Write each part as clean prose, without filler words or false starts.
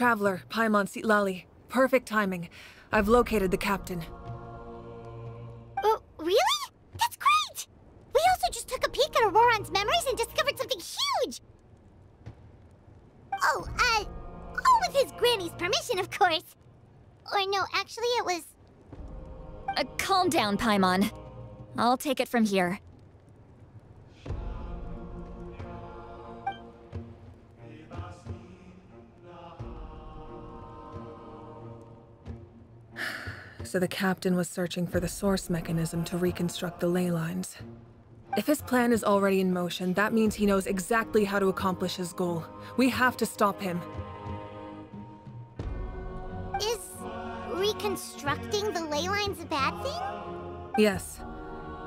Traveler, Paimon Sitlali. Perfect timing. I've located the captain. Oh, really? That's great! We also just took a peek at Auroron's memories and discovered something huge! Oh, all with his granny's permission, of course. Or no, actually it was... Calm down, Paimon. I'll take it from here. So the captain was searching for the source mechanism to reconstruct the ley lines. If his plan is already in motion, that means he knows exactly how to accomplish his goal. We have to stop him. Is reconstructing the ley lines a bad thing? Yes.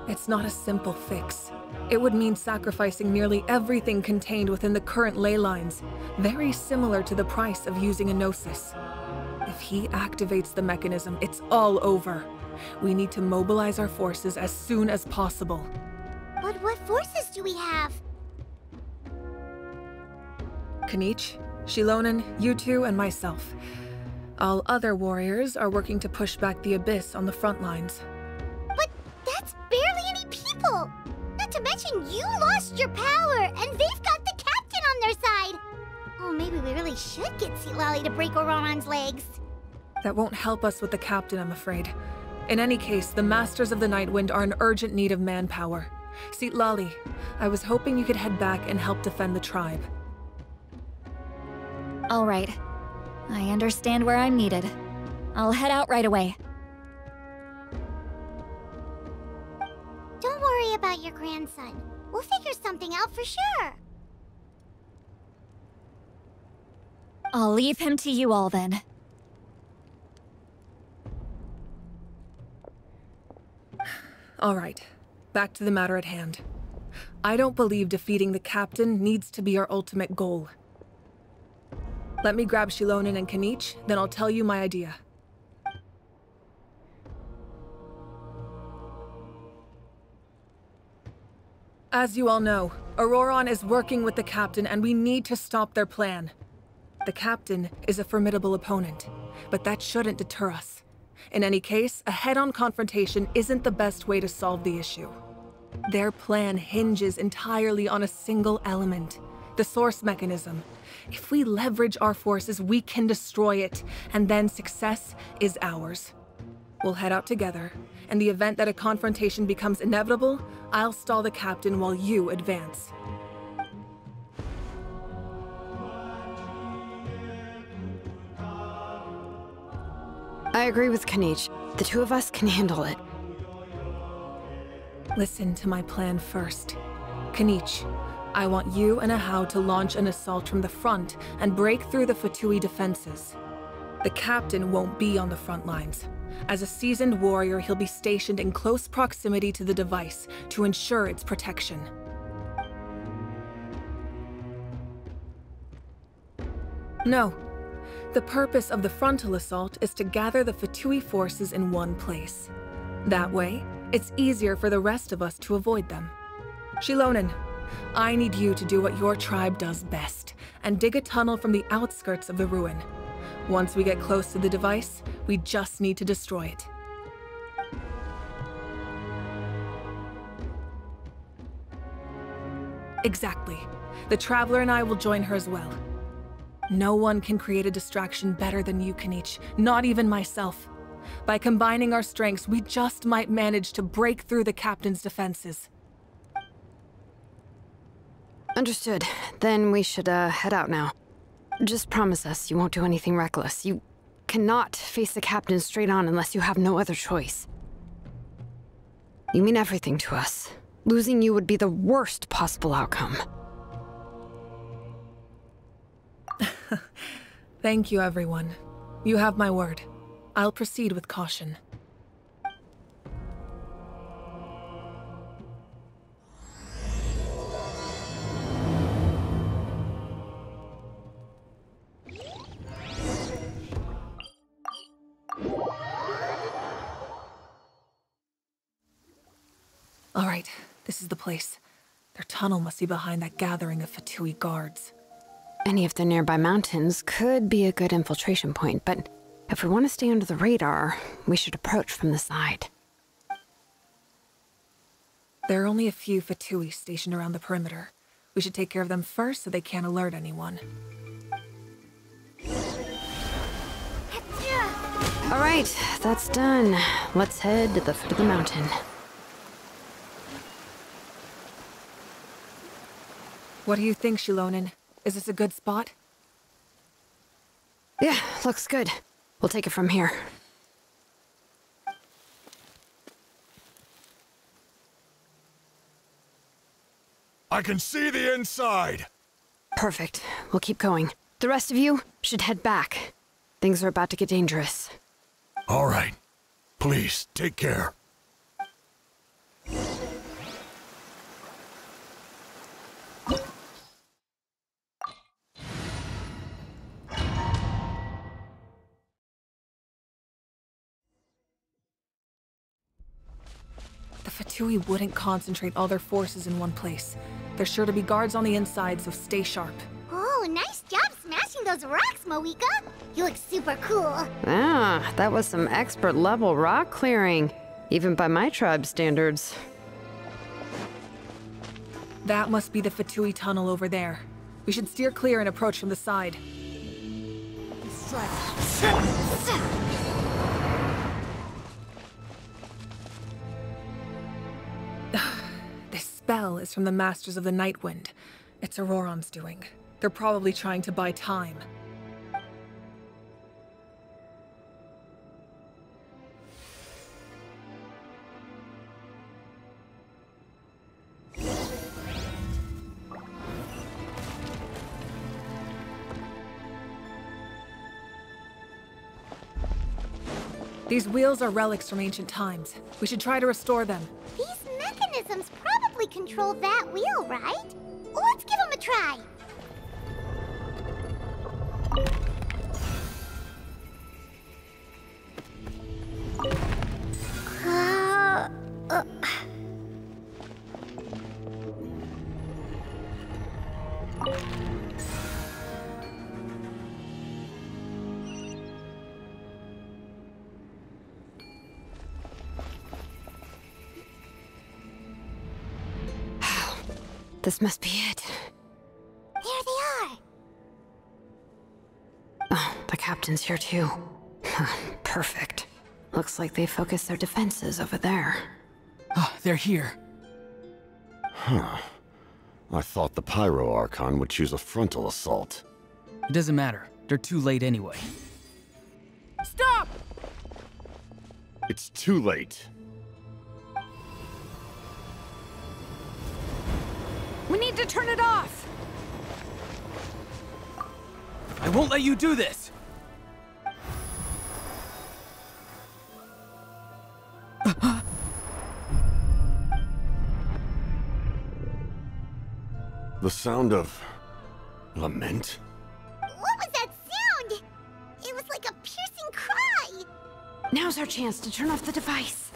It's not a simple fix. It would mean sacrificing nearly everything contained within the current ley lines, very similar to the price of using a Gnosis. If he activates the mechanism, it's all over. We need to mobilize our forces as soon as possible. But what forces do we have? Kanich, Shilonen, you two, and myself. All other warriors are working to push back the Abyss on the front lines. But that's barely any people! Not to mention you lost your power, and they've got the captain on their side! Oh, maybe we really should get Sitlali to break Auroron's legs. That won't help us with the captain, I'm afraid. In any case, the Masters of the Nightwind are in urgent need of manpower. Sitlali, I was hoping you could head back and help defend the tribe. All right. I understand where I'm needed. I'll head out right away. Don't worry about your grandson. We'll figure something out for sure. I'll leave him to you all then. All right. Back to the matter at hand. I don't believe defeating the captain needs to be our ultimate goal. Let me grab Shilonen and Kanich, then I'll tell you my idea. As you all know, Auroron is working with the captain and we need to stop their plan. The captain is a formidable opponent, but that shouldn't deter us. In any case, a head-on confrontation isn't the best way to solve the issue. Their plan hinges entirely on a single element, the source mechanism. If we leverage our forces, we can destroy it, and then success is ours. We'll head out together. In the event that a confrontation becomes inevitable, I'll stall the captain while you advance. I agree with Kanich. The two of us can handle it. Listen to my plan first. Kanich, I want you and Ahau to launch an assault from the front and break through the Fatui defenses. The captain won't be on the front lines. As a seasoned warrior, he'll be stationed in close proximity to the device to ensure its protection. No. The purpose of the frontal assault is to gather the Fatui forces in one place. That way, it's easier for the rest of us to avoid them. Shilonen, I need you to do what your tribe does best, and dig a tunnel from the outskirts of the ruin. Once we get close to the device, we just need to destroy it. Exactly. The Traveler and I will join her as well. No one can create a distraction better than you, Kanich, not even myself. By combining our strengths, we just might manage to break through the captain's defenses. Understood. Then we should, head out now. Just promise us you won't do anything reckless. You cannot face the captain straight on unless you have no other choice. You mean everything to us. Losing you would be the worst possible outcome. Thank you, everyone. You have my word. I'll proceed with caution. All right, this is the place. Their tunnel must be behind that gathering of Fatui guards. Any of the nearby mountains could be a good infiltration point, but if we want to stay under the radar, we should approach from the side. There are only a few Fatui stationed around the perimeter. We should take care of them first so they can't alert anyone. All right, that's done. Let's head to the foot of the mountain. What do you think, Shilonen? Is this a good spot? Yeah, looks good. We'll take it from here. I can see the inside! Perfect. We'll keep going. The rest of you should head back. Things are about to get dangerous. All right. Please, take care. The Fatui wouldn't concentrate all their forces in one place. There's sure to be guards on the inside, so stay sharp. Oh, nice job smashing those rocks, Moika. You look super cool. Ah, that was some expert-level rock clearing, even by my tribe's standards. That must be the Fatui tunnel over there. We should steer clear and approach from the side. This spell is from the Masters of the Night Wind. It's Auroron's doing. They're probably trying to buy time. These wheels are relics from ancient times. We should try to restore them. These mechanisms probably control that wheel, right? Let's give them a try. This must be it. There they are. Oh, the captain's here too. Perfect. Looks like they focused their defenses over there. Ah, they're here. Huh. I thought the Pyro Archon would choose a frontal assault. It doesn't matter. They're too late anyway. Stop! It's too late. We need to turn it off! I won't let you do this! The sound of... lament? What was that sound? It was like a piercing cry. Now's our chance to turn off the device.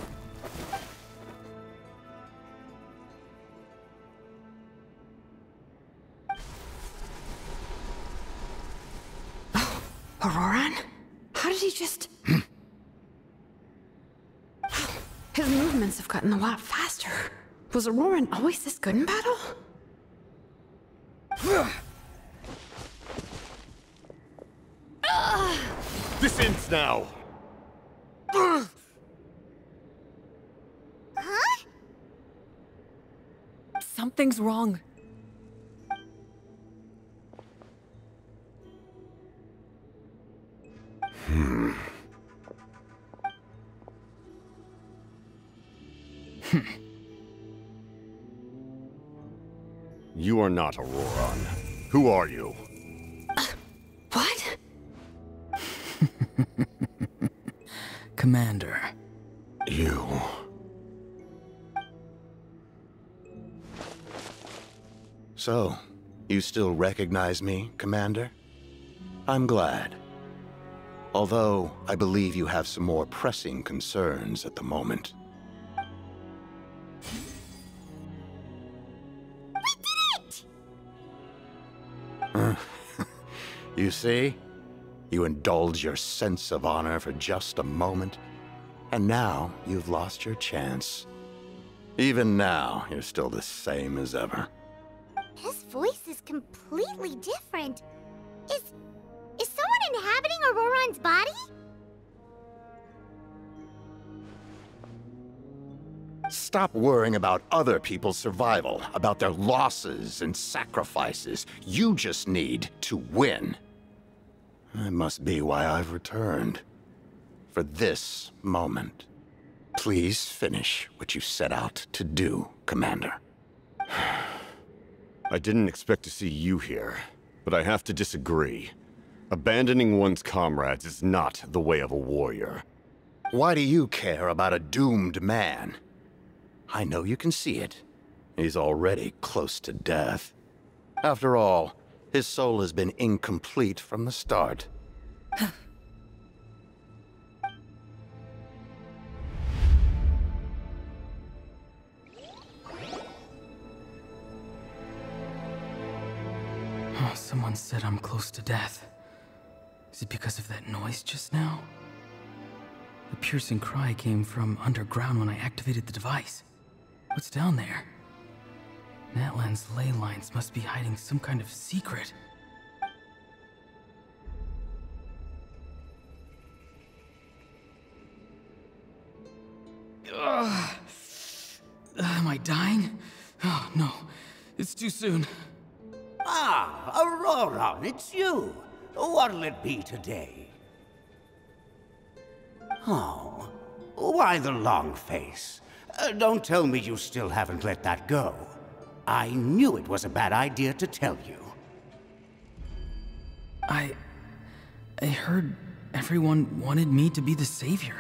Oh, Auroron? How did he just... His movements have gotten a lot faster. Was Auroron always this good in battle? This ends now! Huh? Something's wrong. You are not Auroron. Who are you? What? Commander. You... So, you still recognize me, Commander? I'm glad. Although, I believe you have some more pressing concerns at the moment. We did it! You see? You indulge your sense of honor for just a moment, and now you've lost your chance. Even now, you're still the same as ever. His voice is completely different. Is someone inhabiting Auroron's body? Stop worrying about other people's survival, about their losses and sacrifices. You just need to win. That must be why I've returned. For this moment. Please finish what you set out to do, Commander. I didn't expect to see you here, but I have to disagree. Abandoning one's comrades is not the way of a warrior. Why do you care about a doomed man? I know you can see it. He's already close to death. After all, his soul has been incomplete from the start. Oh, someone said I'm close to death. Is it because of that noise just now? The piercing cry came from underground when I activated the device. What's down there? Natlan's ley lines must be hiding some kind of secret. Am I dying? Oh, no. It's too soon. Ah, Auroron, it's you. What'll it be today? Oh, why the long face? Don't tell me you still haven't let that go. I knew it was a bad idea to tell you. I heard everyone wanted me to be the savior.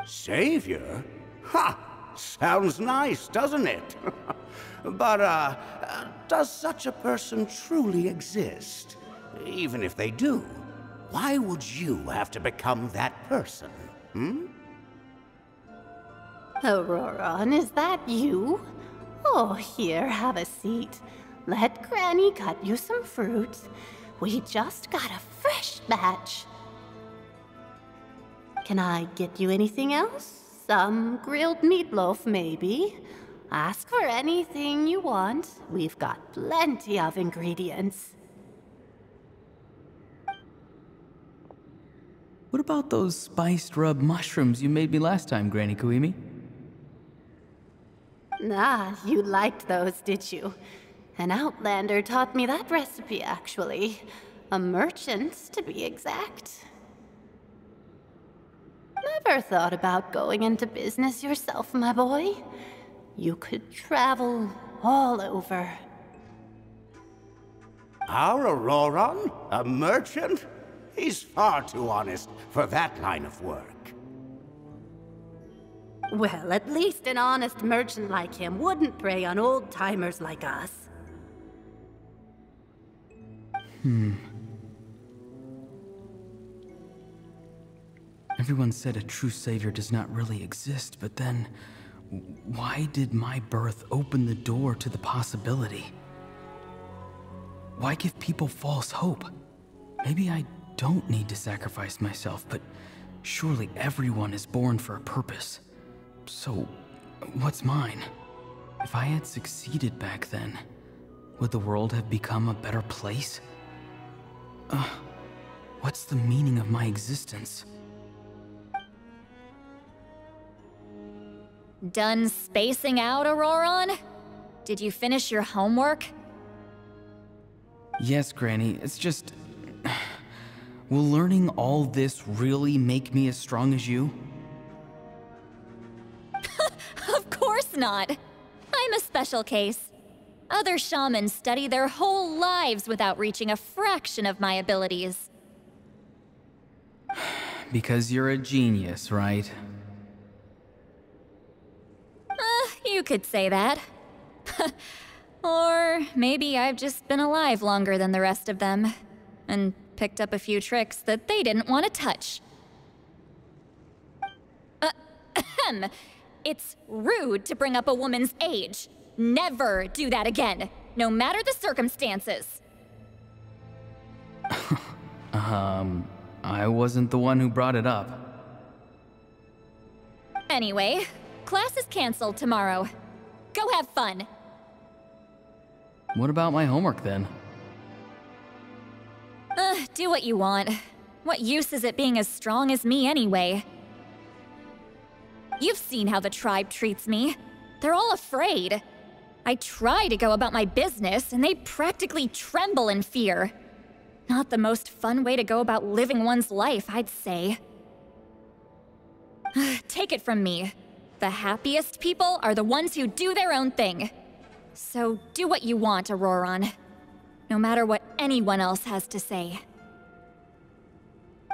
Savior? Ha! Sounds nice, doesn't it? But, does such a person truly exist? Even if they do, why would you have to become that person, hmm? Auroron, is that you? Oh, here, have a seat. Let Granny cut you some fruit. We just got a fresh batch. Can I get you anything else? Some grilled meatloaf, maybe? Ask for anything you want. We've got plenty of ingredients. What about those spiced rub mushrooms you made me last time, Granny Kuimi? Ah, you liked those, did you? An outlander taught me that recipe, actually. A merchant, to be exact. Never thought about going into business yourself, my boy? You could travel all over. Our Auroron? A merchant? He's far too honest for that line of work. Well, at least an honest merchant like him wouldn't prey on old-timers like us. Everyone said a true savior does not really exist, but then why did my birth open the door to the possibility? Why give people false hope? Maybe I don't need to sacrifice myself, but surely everyone is born for a purpose. So, what's mine? If I had succeeded back then, would the world have become a better place? What's the meaning of my existence? Done spacing out, Auroron? Did you finish your homework? Yes, Granny, it's just... Will learning all this really make me as strong as you? Of course not! I'm a special case. Other shamans study their whole lives without reaching a fraction of my abilities. Because you're a genius, right? You could say that. Or maybe I've just been alive longer than the rest of them, and picked up a few tricks that they didn't want to touch. It's rude to bring up a woman's age. Never do that again, no matter the circumstances. I wasn't the one who brought it up. Anyway, class is canceled tomorrow. Go have fun. What about my homework then? Do what you want. What use is it being as strong as me anyway? You've seen how the tribe treats me. They're all afraid. I try to go about my business, and they practically tremble in fear. Not the most fun way to go about living one's life, I'd say. Take it from me. The happiest people are the ones who do their own thing. So do what you want, Auroron. No matter what anyone else has to say.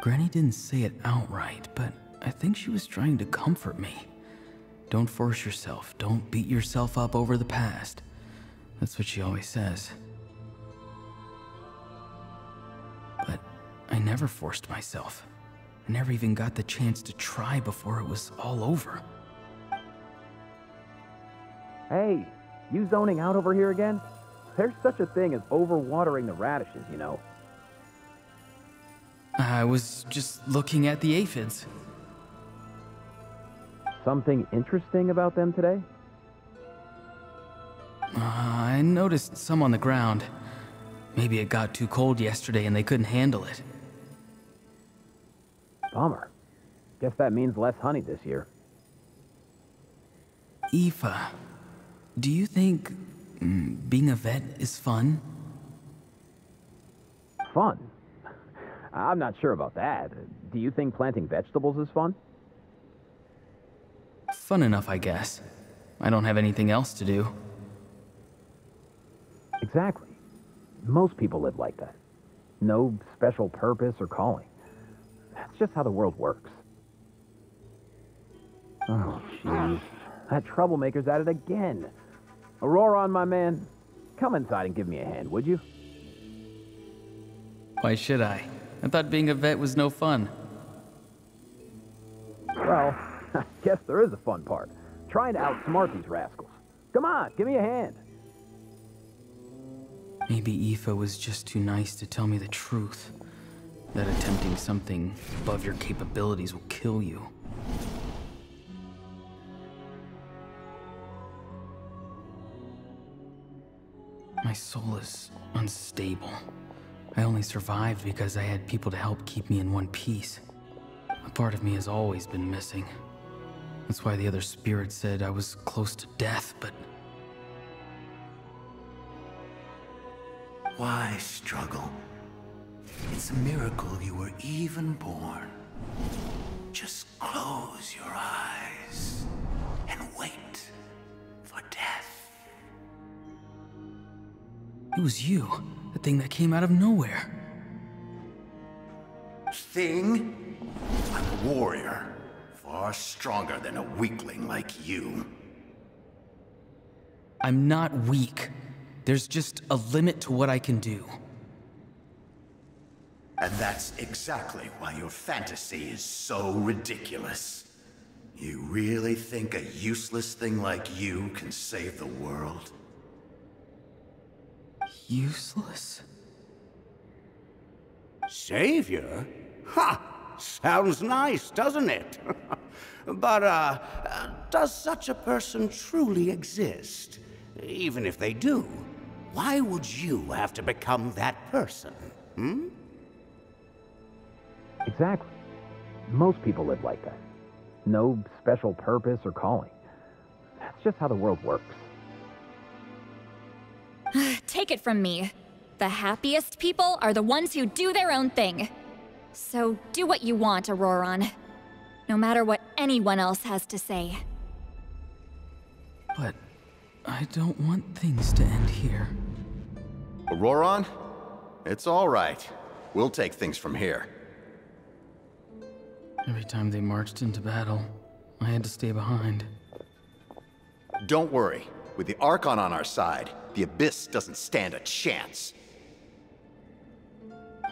Granny didn't say it outright, but I think she was trying to comfort me. Don't force yourself. Don't beat yourself up over the past. That's what she always says. But I never forced myself. I never even got the chance to try before it was all over. Hey, you zoning out over here again? There's such a thing as overwatering the radishes, you know. I was just looking at the aphids. Something interesting about them today? I noticed some on the ground. Maybe it got too cold yesterday and they couldn't handle it. Bummer. Guess that means less honey this year. Aoife, do you think being a vet is fun? Fun? I'm not sure about that. Do you think planting vegetables is fun? Fun enough, I guess. I don't have anything else to do. Exactly. Most people live like that. No special purpose or calling. That's just how the world works. Oh, jeez. That troublemaker's at it again. Auroron, my man, come inside and give me a hand, would you? Why should I? I thought being a vet was no fun. Well, I guess there is a fun part. Trying to outsmart these rascals. Come on, give me a hand. Maybe Aoife was just too nice to tell me the truth. That attempting something above your capabilities will kill you. My soul is unstable. I only survived because I had people to help keep me in one piece. A part of me has always been missing. That's why the other spirit said I was close to death, but... Why struggle? It's a miracle you were even born. Just close your eyes and wait for death. It was you, the thing that came out of nowhere. Thing? I'm a warrior, far stronger than a weakling like you. I'm not weak. There's just a limit to what I can do. And that's exactly why your fantasy is so ridiculous. You really think a useless thing like you can save the world? Useless? Savior? Ha! Sounds nice, doesn't it? But, does such a person truly exist? Even if they do, why would you have to become that person, hmm? Exactly. Most people live like that. No special purpose or calling. That's just how the world works. Take it from me. The happiest people are the ones who do their own thing. So do what you want, Auroron. No matter what anyone else has to say. But I don't want things to end here. Auroron? It's all right. We'll take things from here. Every time they marched into battle, I had to stay behind. Don't worry. With the Archon on our side, the Abyss doesn't stand a chance.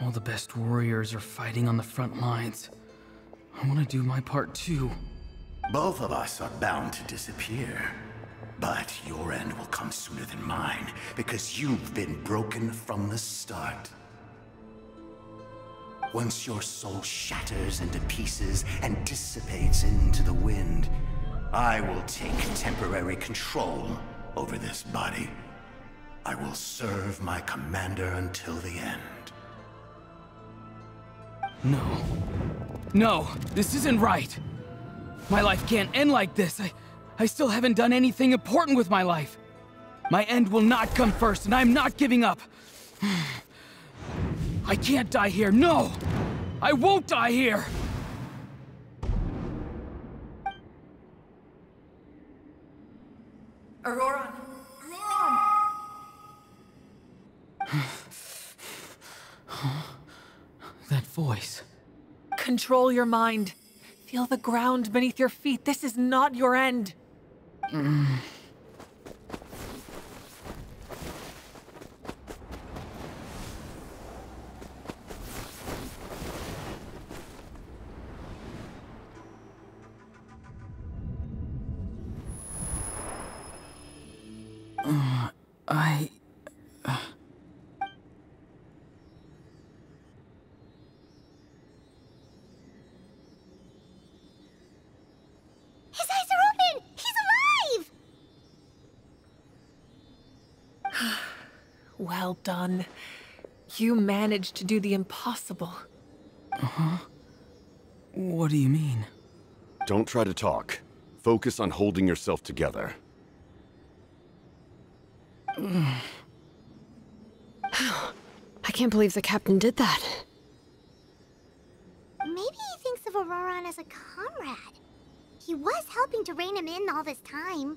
All the best warriors are fighting on the front lines. I want to do my part too. Both of us are bound to disappear. But your end will come sooner than mine, because you've been broken from the start. Once your soul shatters into pieces and dissipates into the wind, I will take temporary control over this body. I will serve my commander until the end. No. No, this isn't right. My life can't end like this. I still haven't done anything important with my life. My end will not come first, and I'm not giving up. I can't die here, no! I won't die here! Auroran! Auroran! That voice. Control your mind. Feel the ground beneath your feet. This is not your end. His eyes are open! He's alive! Well done. You managed to do the impossible. Uh-huh. What do you mean? Don't try to talk. Focus on holding yourself together. I can't believe the captain did that. Maybe he thinks of Auroran as a comrade. He was helping to rein him in all this time.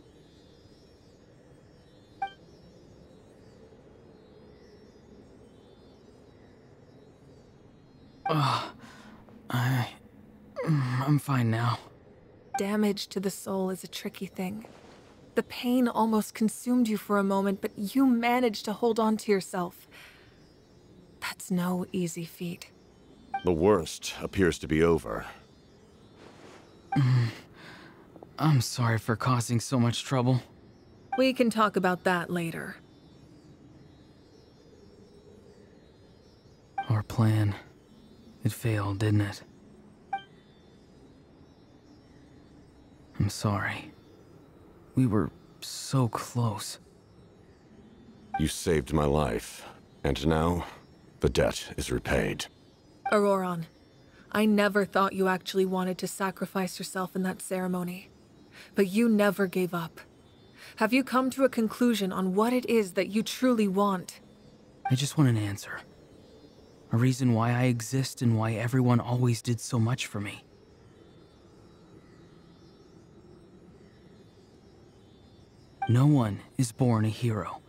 I'm fine now. Damage to the soul is a tricky thing. The pain almost consumed you for a moment, but you managed to hold on to yourself. That's no easy feat. The worst appears to be over. I'm sorry for causing so much trouble. We can talk about that later. Our plan. It failed, didn't it? I'm sorry. We were so close. You saved my life, and now the debt is repaid. Auroran, I never thought you actually wanted to sacrifice yourself in that ceremony. But you never gave up. Have you come to a conclusion on what it is that you truly want? I just want an answer. A reason why I exist and why everyone always did so much for me. No one is born a hero,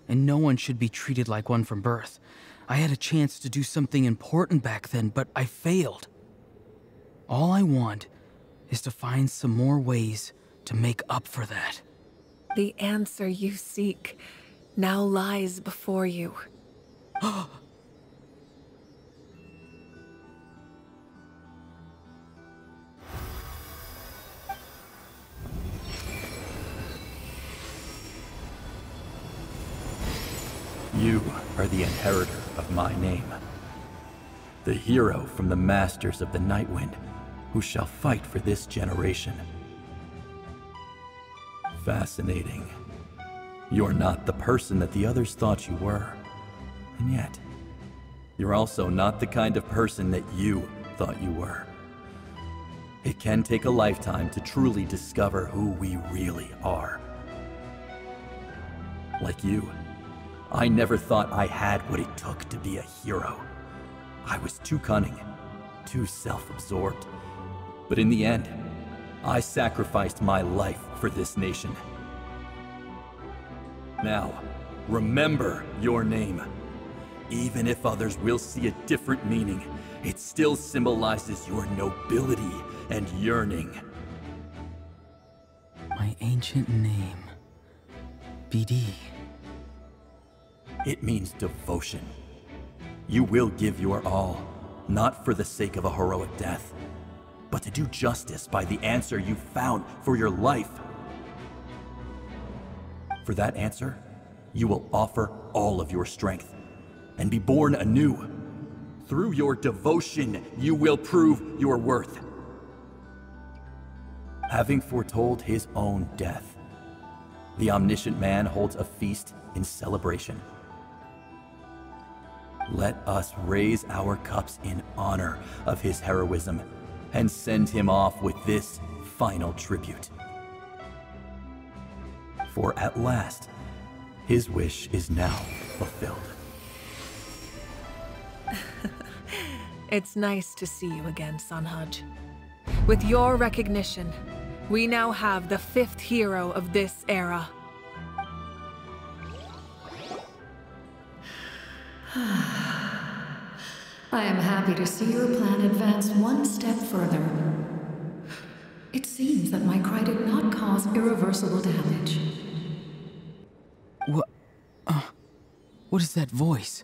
and no one should be treated like one from birth. I had a chance to do something important back then, but I failed. All I want is to find some more ways to make up for that. The answer you seek now lies before you. You are the inheritor of my name. The hero from the masters of the Nightwind, who shall fight for this generation. Fascinating. You're not the person that the others thought you were. And yet, you're also not the kind of person that you thought you were. It can take a lifetime to truly discover who we really are. Like you, I never thought I had what it took to be a hero. I was too cunning, too self-absorbed. But in the end, I sacrificed my life for this nation. Now, remember your name. Even if others will see a different meaning, it still symbolizes your nobility and yearning. My ancient name, BD. It means devotion. You will give your all, not for the sake of a heroic death, but to do justice by the answer you found for your life. For that answer, you will offer all of your strength and be born anew, Through your devotion, you will prove your worth. Having foretold his own death, the omniscient man holds a feast in celebration. Let us raise our cups in honor of his heroism and send him off with this final tribute. For at last, his wish is now fulfilled. It's nice to see you again, Sanhaj. With your recognition, we now have the 5th hero of this era. I am happy to see your plan advance one step further. It seems that my cry did not cause irreversible damage. What is that voice?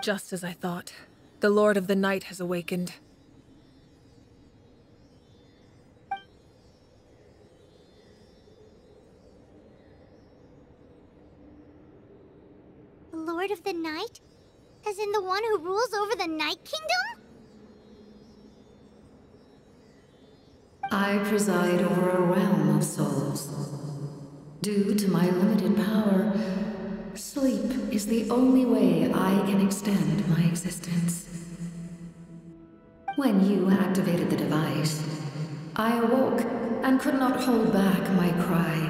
Just as I thought. The Lord of the Night has awakened. The Lord of the Night? As in the one who rules over the Night Kingdom? I preside over a realm of souls. Due to my limited power, sleep is the only way I can extend my existence. When you activated the device, I awoke and could not hold back my cry.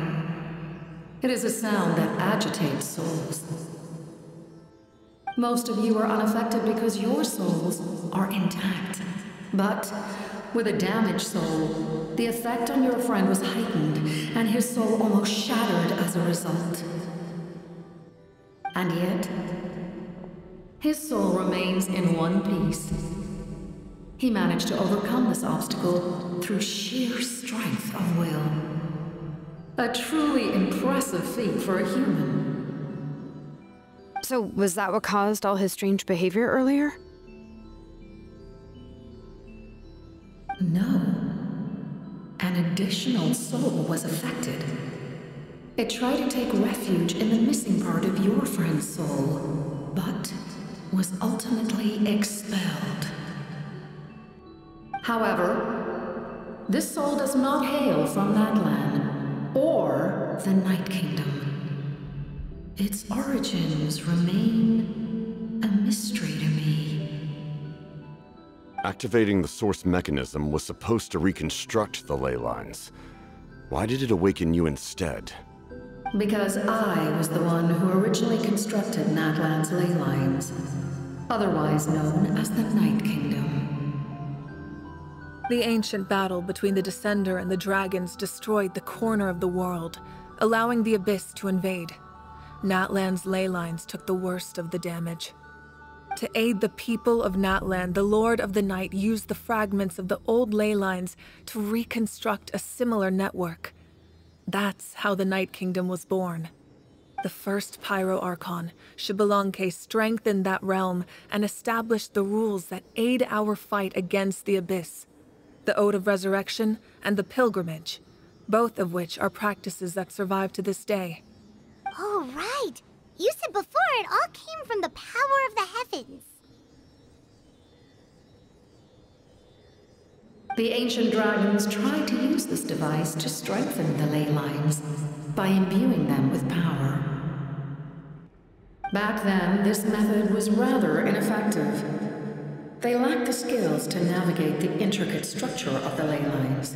It is a sound that agitates souls. Most of you are unaffected because your souls are intact. But with a damaged soul, the effect on your friend was heightened, and his soul almost shattered as a result. And yet, his soul remains in one piece. He managed to overcome this obstacle through sheer strength of will. A truly impressive feat for a human. So, was that what caused all his strange behavior earlier? No. An additional soul was affected. It tried to take refuge in the missing part of your friend's soul, but was ultimately expelled. However, this soul does not hail from Natlan or the Night Kingdom. Its origins remain a mystery to me. Activating the source mechanism was supposed to reconstruct the ley lines. Why did it awaken you instead? Because I was the one who originally constructed Natlan's ley lines, otherwise known as the Night Kingdom. The ancient battle between the Descender and the dragons destroyed the corner of the world, allowing the Abyss to invade. Natlan's ley lines took the worst of the damage. To aid the people of Natlan, the Lord of the Night used the fragments of the old ley lines to reconstruct a similar network. That's how the Night Kingdom was born. The first Pyro Archon, Xbalanque, strengthened that realm and established the rules that aid our fight against the Abyss. The Ode of Resurrection and the Pilgrimage, both of which are practices that survive to this day. Oh, right! You said before it all came from the power of the heavens. The ancient dragons tried to use this device to strengthen the ley lines by imbuing them with power. Back then, this method was rather ineffective. They lacked the skills to navigate the intricate structure of the ley lines.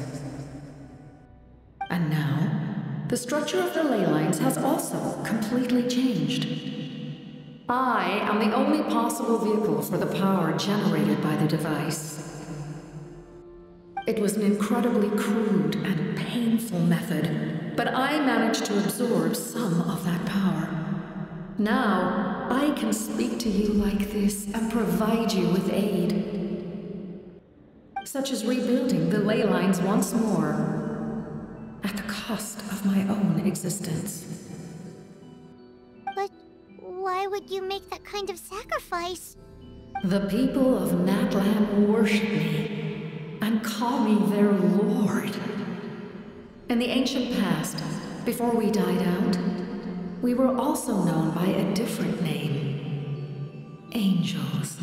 And now, the structure of the ley lines has also completely changed. I am the only possible vehicle for the power generated by the device. It was an incredibly crude and painful method, but I managed to absorb some of that power. Now, I can speak to you like this and provide you with aid, such as rebuilding the ley lines once more, at the cost of my own existence. But why would you make that kind of sacrifice? The people of Natlan worship me and call me their lord. In the ancient past, before we died out, we were also known by a different name. Angels.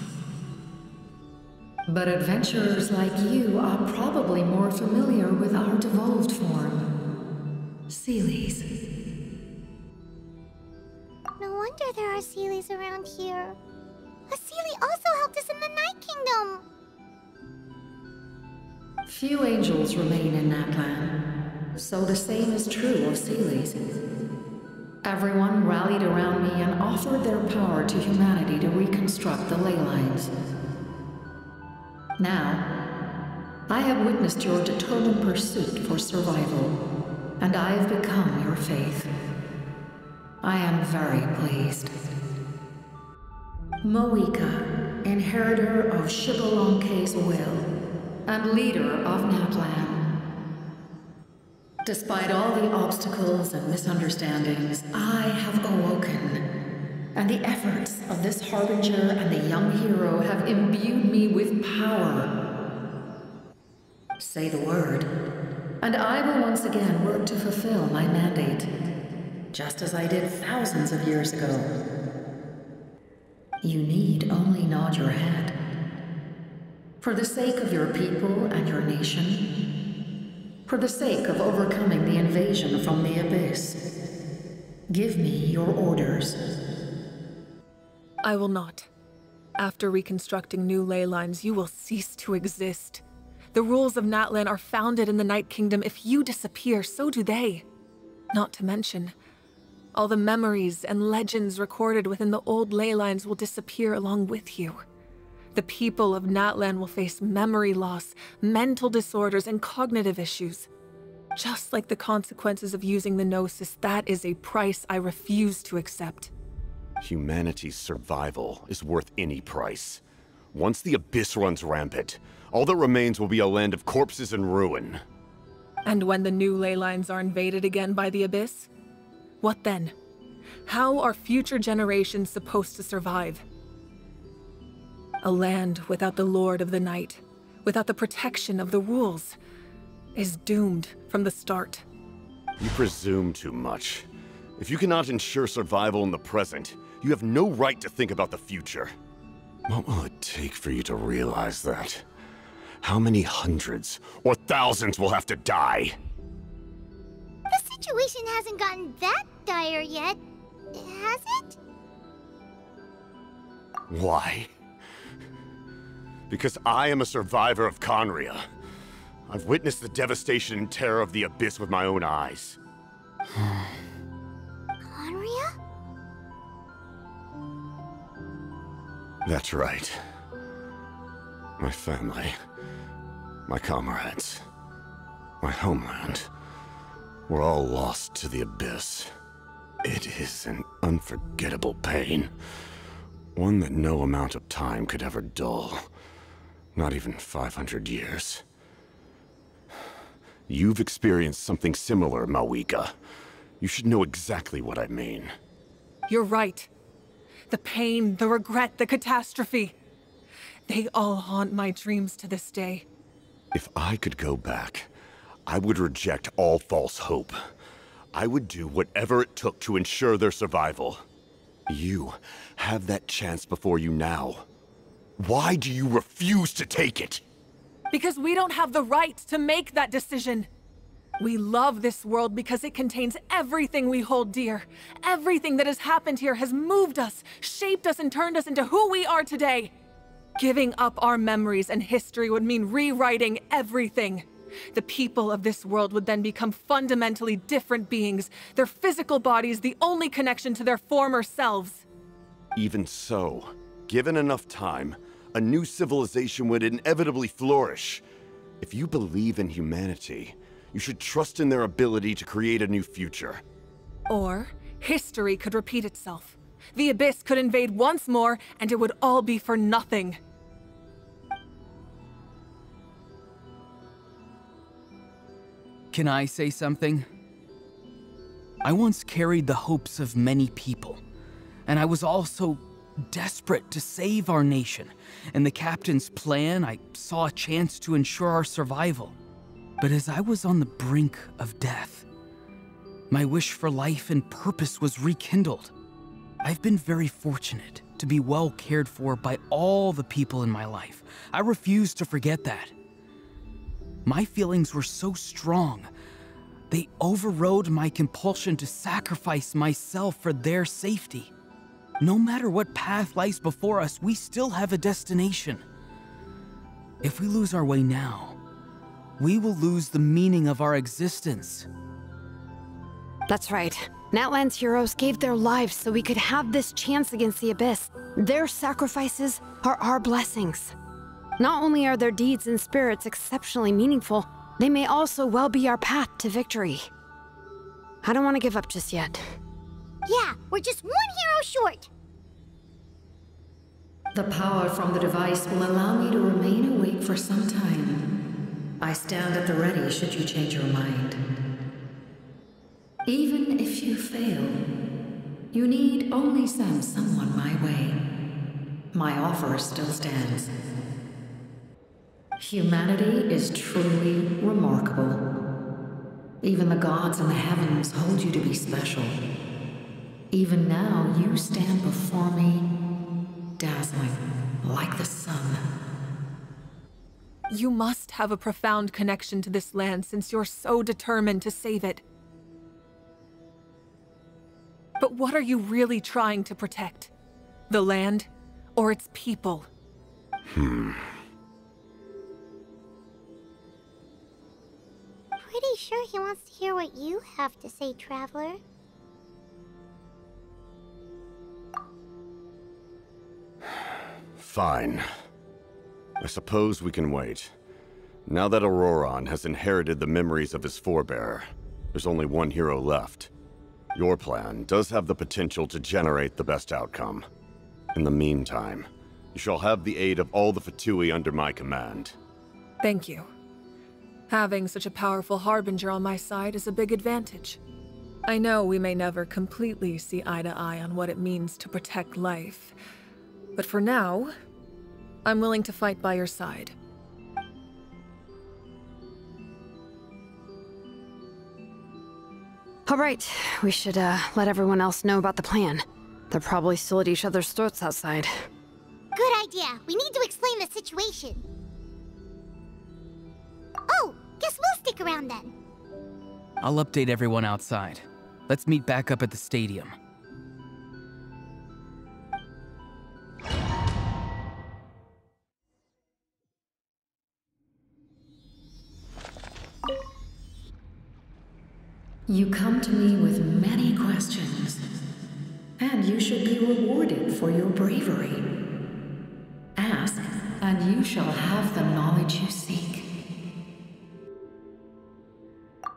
But adventurers like you are probably more familiar with our devolved form. Seelies. No wonder there are Seelies around here. A Seelie also helped us in the Night Kingdom! Few angels remain in Natlan, so the same is true of Seelies. Everyone rallied around me and offered their power to humanity to reconstruct the ley lines. Now, I have witnessed your determined pursuit for survival, and I have become your faith. I am very pleased. Moika, inheritor of Shibalonke's will, and leader of Natlan. Despite all the obstacles and misunderstandings, I have awoken, and the efforts of this Harbinger and the young hero have imbued me with power. Say the word, and I will once again work to fulfill my mandate, just as I did thousands of years ago. You need only nod your head. For the sake of your people and your nation, for the sake of overcoming the invasion from the Abyss, give me your orders. I will not. After reconstructing new ley lines, you will cease to exist. The rules of Natlan are founded in the Night Kingdom. If you disappear, so do they. Not to mention, all the memories and legends recorded within the old ley lines will disappear along with you. The people of Natlan will face memory loss, mental disorders, and cognitive issues. Just like the consequences of using the Gnosis, that is a price I refuse to accept. Humanity's survival is worth any price. Once the Abyss runs rampant, all that remains will be a land of corpses and ruin. And when the new ley lines are invaded again by the Abyss? What then? How are future generations supposed to survive? A land without the Lord of the Night, without the protection of the rules, is doomed from the start. You presume too much. If you cannot ensure survival in the present, you have no right to think about the future. What will it take for you to realize that? How many hundreds or thousands will have to die? The situation hasn't gotten that dire yet, has it? Why? Because I am a survivor of Conria. I've witnessed the devastation and terror of the Abyss with my own eyes. Conria? That's right. My family, my comrades, my homeland, were all lost to the Abyss. It is an unforgettable pain. One that no amount of time could ever dull. Not even 500 years. You've experienced something similar, Moika. You should know exactly what I mean. You're right. The pain, the regret, the catastrophe. They all haunt my dreams to this day. If I could go back, I would reject all false hope. I would do whatever it took to ensure their survival. You have that chance before you now. Why do you refuse to take it? Because we don't have the right to make that decision. We love this world because it contains everything we hold dear. Everything that has happened here has moved us, shaped us, and turned us into who we are today. Giving up our memories and history would mean rewriting everything. The people of this world would then become fundamentally different beings, their physical bodies the only connection to their former selves. Even so, given enough time, a new civilization would inevitably flourish. If you believe in humanity, you should trust in their ability to create a new future. Or, history could repeat itself. The Abyss could invade once more, and it would all be for nothing. Can I say something? I once carried the hopes of many people, and I was also desperate to save our nation. In the Captain's plan, I saw a chance to ensure our survival. But as I was on the brink of death, my wish for life and purpose was rekindled. I've been very fortunate to to be well cared for by all the people in my life. I refuse to forget that. My feelings were so strong. They overrode my compulsion to sacrifice myself for their safety. No matter what path lies before us, we still have a destination. If we lose our way now, we will lose the meaning of our existence. That's right. Natlan's heroes gave their lives so we could have this chance against the Abyss. Their sacrifices are our blessings. Not only are their deeds and spirits exceptionally meaningful, they may also well be our path to victory. I don't want to give up just yet. Yeah, we're just one hero short. The power from the device will allow me to remain awake for some time. I stand at the ready should you change your mind. Even if you fail, you need only send someone my way. My offer still stands. Humanity is truly remarkable. Even the gods in the heavens hold you to be special. Even now, you stand before me, dazzling like the sun. You must have a profound connection to this land since you're so determined to save it. But what are you really trying to protect? The land or its people? Pretty sure he wants to hear what you have to say, Traveler. Fine. I suppose we can wait. Now that Auroron has inherited the memories of his forebearer, there's only one hero left. Your plan does have the potential to generate the best outcome. In the meantime, you shall have the aid of all the Fatui under my command. Thank you. Having such a powerful harbinger on my side is a big advantage. I know we may never completely see eye to eye on what it means to protect life, but for now, I'm willing to fight by your side. All right, we should let everyone else know about the plan. They're probably still at each other's throats outside. Good idea. We need to explain the situation. Oh, guess we'll stick around then. I'll update everyone outside. Let's meet back up at the stadium. You come to me with many questions, and you should be rewarded for your bravery. Ask, and you shall have the knowledge you seek.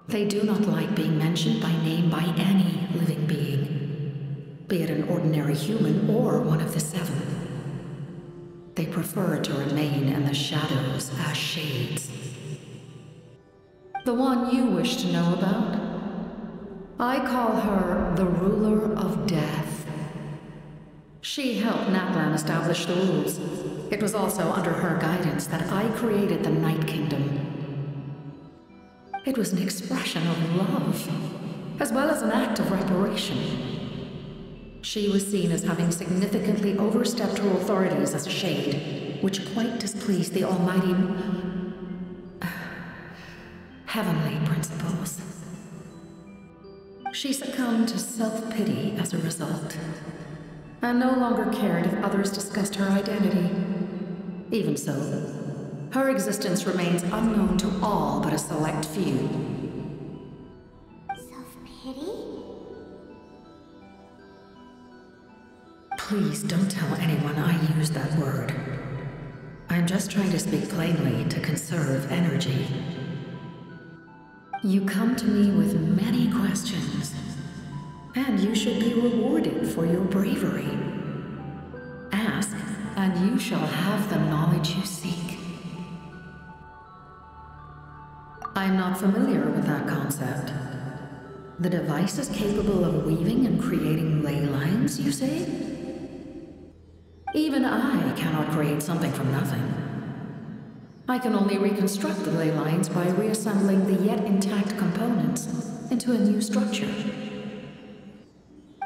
They do not like being mentioned by name by any living being, be it an ordinary human or one of the seven. They prefer to remain in the shadows as shades. The one you wish to know about? I call her the Ruler of Death. She helped Natlan establish the rules. It was also under her guidance that I created the Night Kingdom. It was an expression of love, as well as an act of reparation. She was seen as having significantly overstepped her authorities as a shade, which quite displeased the almighty heavenly principles. She succumbed to self-pity as a result, and no longer cared if others discussed her identity. Even so, her existence remains unknown to all but a select few. Self-pity? Please don't tell anyone I used that word. I'm just trying to speak plainly to conserve energy. You come to me with many questions, and you should be rewarded for your bravery. Ask, and you shall have the knowledge you seek. I'm not familiar with that concept. The device is capable of weaving and creating ley lines, you say? Even I cannot create something from nothing. I can only reconstruct the ley lines by reassembling the yet intact components into a new structure.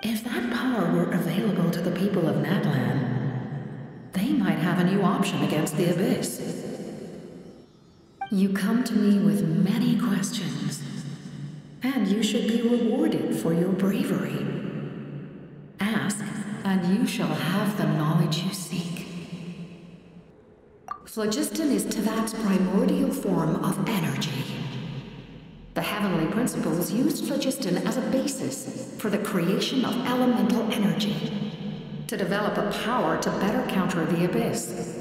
If that power were available to the people of Natlan, they might have a new option against the Abyss. You come to me with many questions, and you should be rewarded for your bravery. Ask, and you shall have the knowledge you seek. Phlogiston is Teyvat's primordial form of energy. The heavenly principles used phlogiston as a basis for the creation of elemental energy, to develop a power to better counter the Abyss.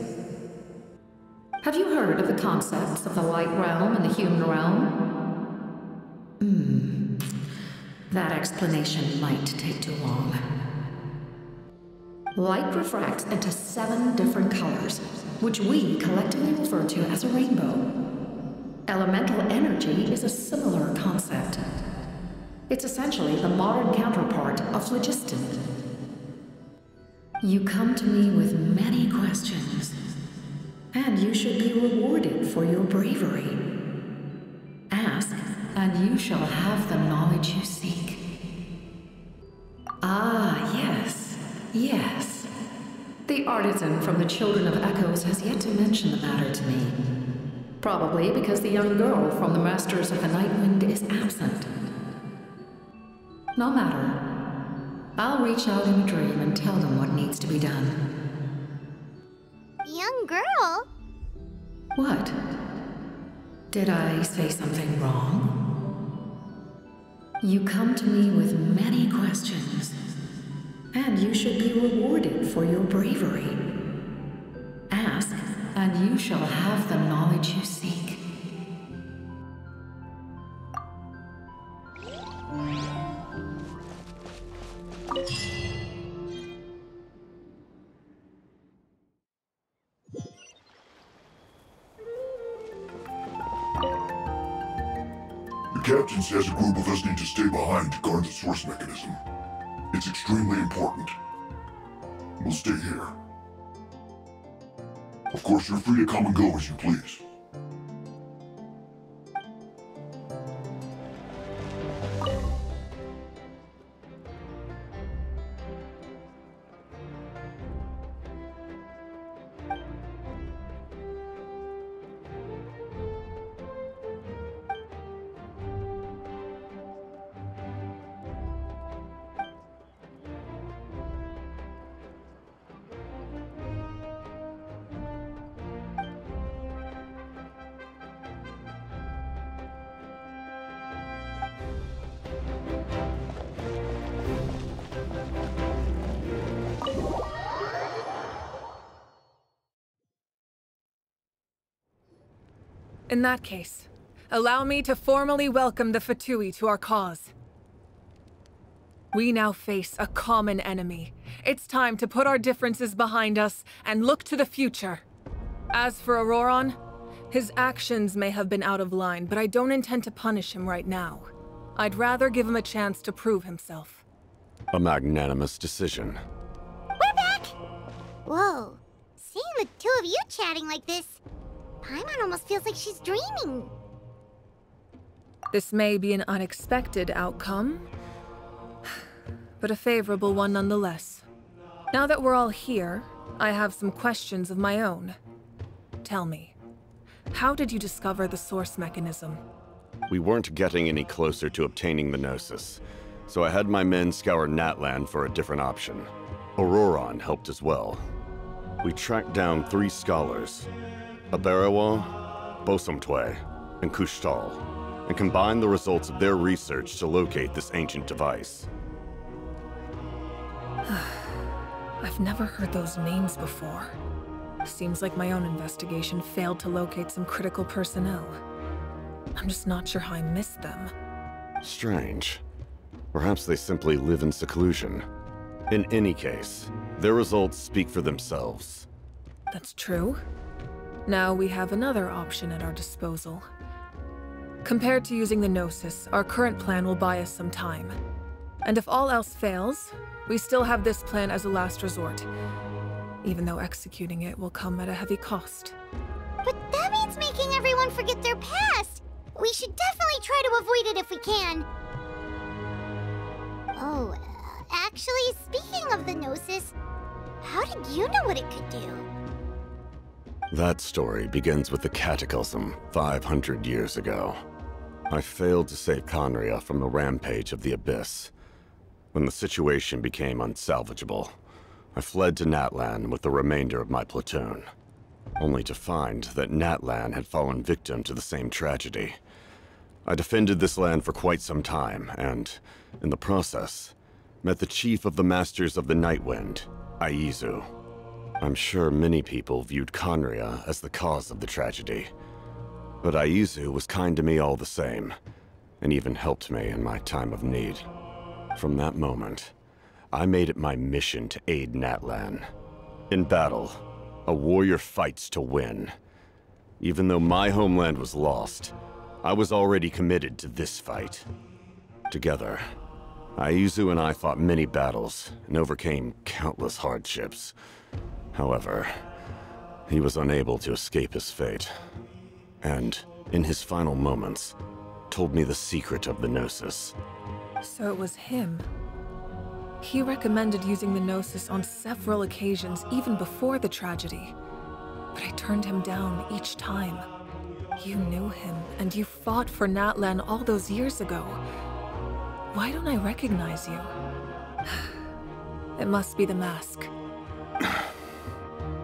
Have you heard of the concepts of the light realm and the human realm? That explanation might take too long. Light refracts into 7 different colors, which we collectively refer to as a rainbow. Elemental energy is a similar concept. It's essentially the modern counterpart of phlogiston. You come to me with many questions, and you should be rewarded for your bravery. Ask, and you shall have the knowledge you seek. Ah, yes, yes. The artisan from the Children of Echoes has yet to mention the matter to me. Probably because the young girl from the Masters of the Nightwind is absent. No matter. I'll reach out in a dream and tell them what needs to be done. Young girl? What? Did I say something wrong? You come to me with many questions, and you should be rewarded for your bravery. Ask, and you shall have the knowledge you seek. The captain says a group of us need to stay behind to guard the source mechanism. It's extremely important. We'll stay here. Of course, you're free to come and go as you please. In that case, allow me to formally welcome the Fatui to our cause. We now face a common enemy. It's time to put our differences behind us and look to the future. As for Auroron, his actions may have been out of line, but I don't intend to punish him right now. I'd rather give him a chance to prove himself. A magnanimous decision. We're back! Whoa. Seeing the two of you chatting like this, Paimon almost feels like she's dreaming. This may be an unexpected outcome, but a favorable one nonetheless. Now that we're all here, I have some questions of my own. Tell me, how did you discover the source mechanism? We weren't getting any closer to obtaining the Gnosis, so I had my men scour Natlan for a different option. Auroron helped as well. We tracked down 3 scholars, Aberawa, Bosomtwe, and Kushtal, and combined the results of their research to locate this ancient device. I've never heard those names before. Seems like my own investigation failed to locate some critical personnel. I'm just not sure how I missed them. Strange. Perhaps they simply live in seclusion. In any case, their results speak for themselves. That's true. Now we have another option at our disposal. Compared to using the Gnosis, our current plan will buy us some time. And if all else fails, we still have this plan as a last resort, even though executing it will come at a heavy cost. But that means making everyone forget their past! We should definitely try to avoid it if we can. Oh, Actually, speaking of the Gnosis, how did you know what it could do? That story begins with the Cataclysm 500 years ago. I failed to save Conria from the rampage of the Abyss. When the situation became unsalvageable, I fled to Natlan with the remainder of my platoon, only to find that Natlan had fallen victim to the same tragedy. I defended this land for quite some time, and, in the process, met the chief of the Masters of the Nightwind, Aizu. I'm sure many people viewed Conria as the cause of the tragedy, but Aizu was kind to me all the same, and even helped me in my time of need. From that moment, I made it my mission to aid Natlan. In battle, a warrior fights to win. Even though my homeland was lost, I was already committed to this fight. Together, Aizu and I fought many battles and overcame countless hardships. However, he was unable to escape his fate, and, in his final moments, told me the secret of the Gnosis. So it was him. He recommended using the Gnosis on several occasions, even before the tragedy. But I turned him down each time. You knew him, and you fought for Natlan all those years ago. Why don't I recognize you? It must be the mask.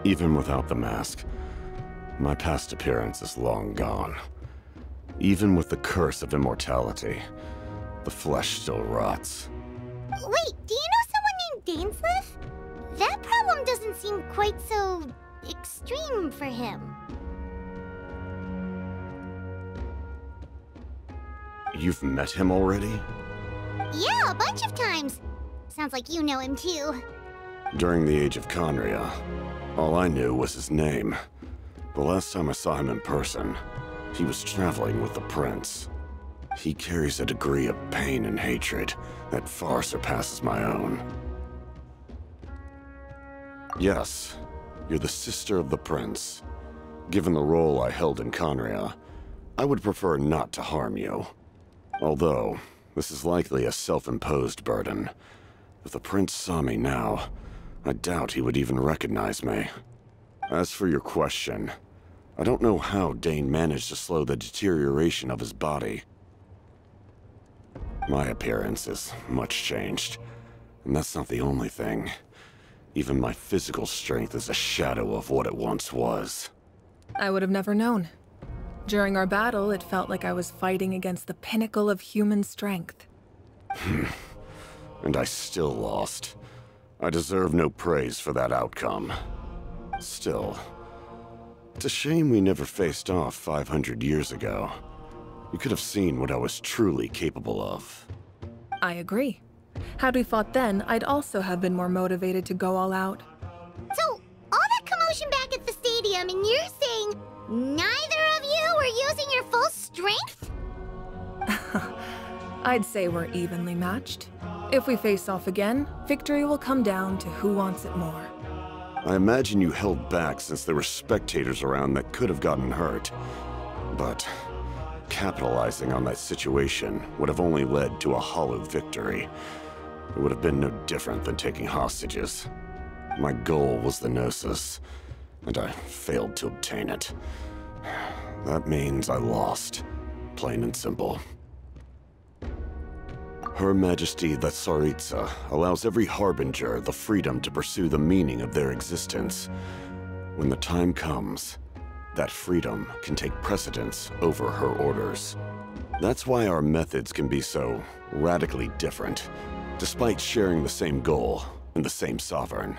Even without the mask, my past appearance is long gone. Even with the curse of immortality, the flesh still rots. Wait, do you know someone named Dainsleif? That problem doesn't seem quite so extreme for him. You've met him already? Yeah, a bunch of times. Sounds like you know him too. During the age of Conria, all I knew was his name. The last time I saw him in person, he was traveling with the prince. He carries a degree of pain and hatred that far surpasses my own. Yes, you're the sister of the prince. Given the role I held in Conria, I would prefer not to harm you. Although, this is likely a self-imposed burden. If the prince saw me now, I doubt he would even recognize me. As for your question, I don't know how Dane managed to slow the deterioration of his body. My appearance is much changed, and that's not the only thing. Even my physical strength is a shadow of what it once was. I would have never known. During our battle, it felt like I was fighting against the pinnacle of human strength. And I still lost. I deserve no praise for that outcome. Still, it's a shame we never faced off 500 years ago. You could have seen what I was truly capable of. I agree. Had we fought then, I'd also have been more motivated to go all out. So, all that commotion back at the stadium, and you're saying neither of you were using your full strength? I'd say we're evenly matched. If we face off again, victory will come down to who wants it more. I imagine you held back since there were spectators around that could have gotten hurt. But capitalizing on that situation would have only led to a hollow victory. It would have been no different than taking hostages. My goal was the Gnosis, and I failed to obtain it. That means I lost, plain and simple. Her Majesty the Tsaritsa allows every Harbinger the freedom to pursue the meaning of their existence. When the time comes, that freedom can take precedence over her orders. That's why our methods can be so radically different, despite sharing the same goal and the same sovereign.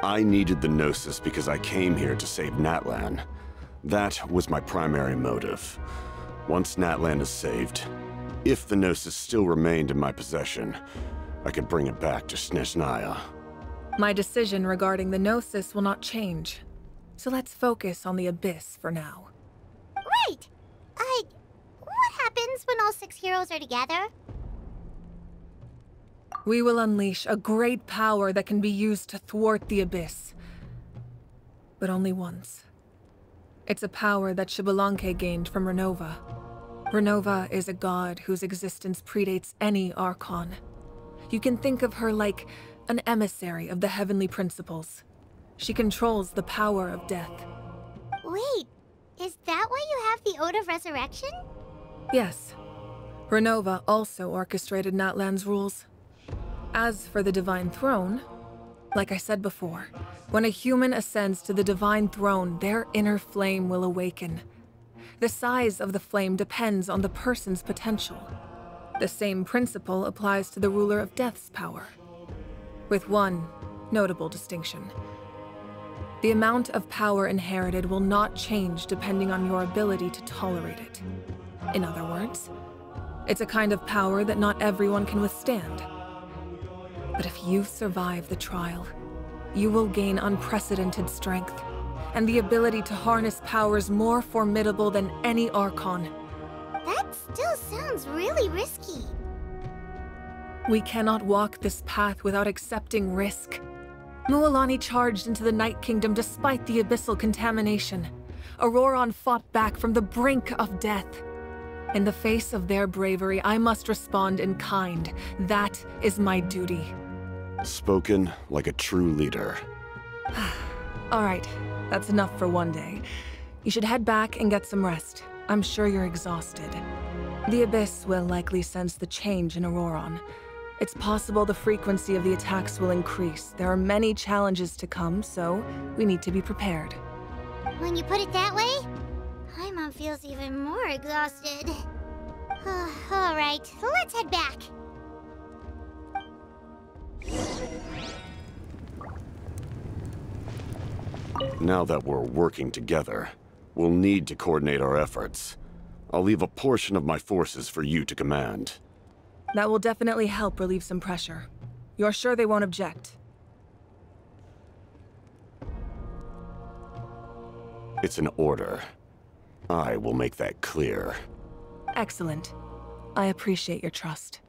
I needed the Gnosis because I came here to save Natlan. That was my primary motive. Once Natlan is saved, if the Gnosis still remained in my possession, I could bring it back to Snezhnaya. My decision regarding the Gnosis will not change. So let's focus on the Abyss for now. Right! What happens when all 6 heroes are together? We will unleash a great power that can be used to thwart the Abyss. But only once. It's a power that Xbalanque gained from Renova. Renova is a god whose existence predates any Archon. You can think of her like an emissary of the heavenly principles. She controls the power of death. Wait, is that why you have the Ode of Resurrection? Yes. Renova also orchestrated Natlan's rules. As for the Divine Throne, like I said before, when a human ascends to the Divine Throne, their inner flame will awaken. The size of the flame depends on the person's potential. The same principle applies to the ruler of Death's power, with one notable distinction. The amount of power inherited will not change depending on your ability to tolerate it. In other words, it's a kind of power that not everyone can withstand. But if you survive the trial, you will gain unprecedented strength, and the ability to harness powers more formidable than any Archon. That still sounds really risky. We cannot walk this path without accepting risk. Mualani charged into the Night Kingdom despite the abyssal contamination. Auroron fought back from the brink of death. In the face of their bravery, I must respond in kind. That is my duty. Spoken like a true leader. All right, that's enough for one day. You should head back and get some rest. I'm sure you're exhausted. The Abyss will likely sense the change in Auroron. It's possible the frequency of the attacks will increase. There are many challenges to come, so we need to be prepared. When you put it that way, Paimon feels even more exhausted. All right, let's head back. Now that we're working together, we'll need to coordinate our efforts. I'll leave a portion of my forces for you to command. That will definitely help relieve some pressure. You're sure they won't object? It's an order. I will make that clear. Excellent. I appreciate your trust.